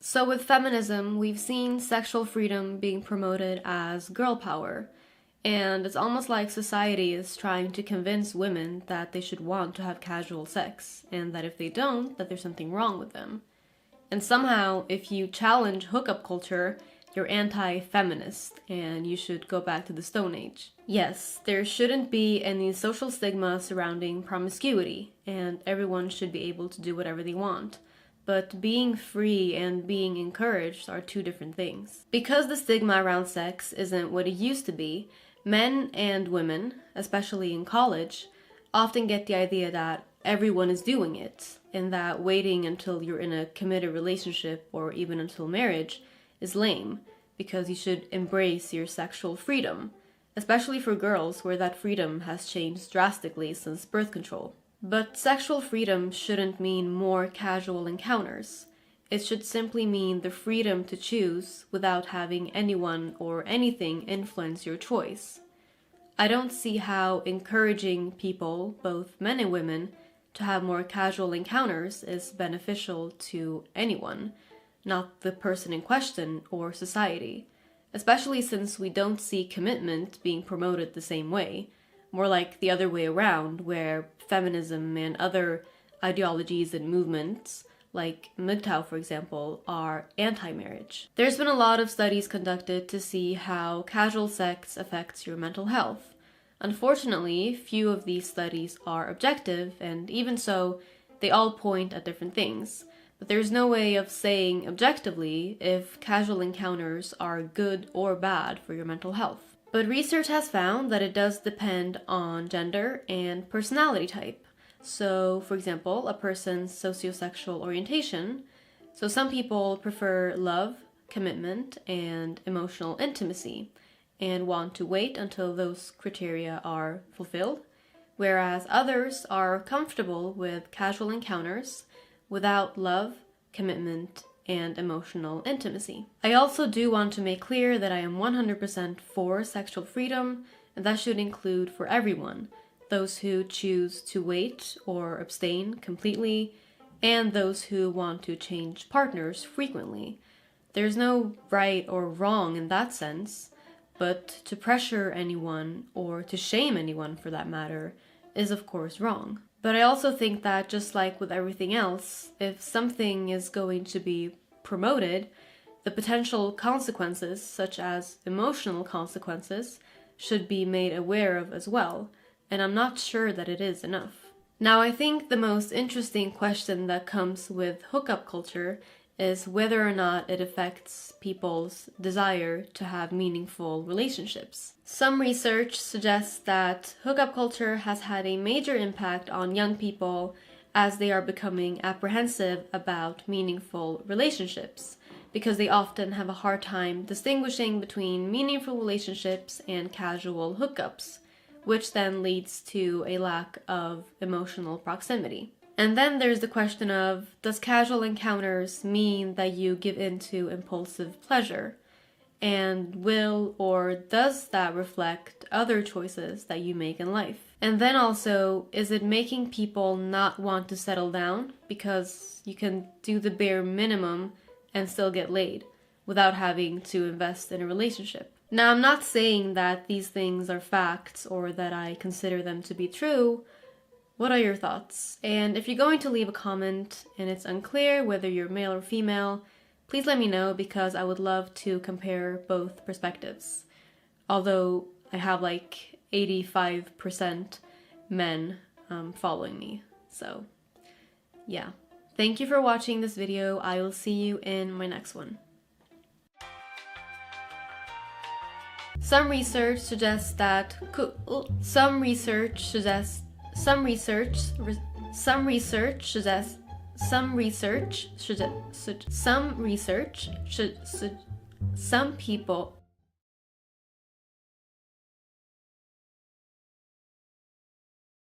So with feminism, we've seen sexual freedom being promoted as girl power, and it's almost like society is trying to convince women that they should want to have casual sex, and that if they don't, that there's something wrong with them. And somehow, if you challenge hookup culture, you're anti-feminist, and you should go back to the Stone Age. Yes, there shouldn't be any social stigma surrounding promiscuity, and everyone should be able to do whatever they want. But being free and being encouraged are two different things. Because the stigma around sex isn't what it used to be, men and women, especially in college, often get the idea that everyone is doing it, and that waiting until you're in a committed relationship or even until marriage is lame, because you should embrace your sexual freedom, especially for girls where that freedom has changed drastically since birth control. But sexual freedom shouldn't mean more casual encounters. It should simply mean the freedom to choose without having anyone or anything influence your choice. I don't see how encouraging people, both men and women, to have more casual encounters is beneficial to anyone, not the person in question or society, especially since we don't see commitment being promoted the same way. More like the other way around, where feminism and other ideologies and movements, like MGTOW for example, are anti-marriage. There's been a lot of studies conducted to see how casual sex affects your mental health. Unfortunately, few of these studies are objective, and even so, they all point at different things. But there's no way of saying objectively if casual encounters are good or bad for your mental health. But research has found that it does depend on gender and personality type. So, for example, a person's sociosexual orientation. So some people prefer love, commitment, and emotional intimacy, and want to wait until those criteria are fulfilled, whereas others are comfortable with casual encounters without love, commitment, and emotional intimacy. I also do want to make clear that I am 100% for sexual freedom, and that should include for everyone, those who choose to wait or abstain completely, and those who want to change partners frequently. There's no right or wrong in that sense, but to pressure anyone, or to shame anyone for that matter, is of course wrong. But I also think that just like with everything else, if something is going to be promoted, the potential consequences, such as emotional consequences, should be made aware of as well, and I'm not sure that it is enough. Now, I think the most interesting question that comes with hookup culture is whether or not it affects people's desire to have meaningful relationships. Some research suggests that hookup culture has had a major impact on young people as they are becoming apprehensive about meaningful relationships, because they often have a hard time distinguishing between meaningful relationships and casual hookups, which then leads to a lack of emotional proximity. And then there's the question of, does casual encounters mean that you give in to impulsive pleasure? And will or does that reflect other choices that you make in life? And then also, is it making people not want to settle down because you can do the bare minimum and still get laid without having to invest in a relationship? Now, I'm not saying that these things are facts or that I consider them to be true. What are your thoughts? And if you're going to leave a comment and it's unclear whether you're male or female, please let me know, because I would love to compare both perspectives. Although I have like 85% men following me. So yeah. Thank you for watching this video. I will see you in my next one. Some research suggests that some research suggests some people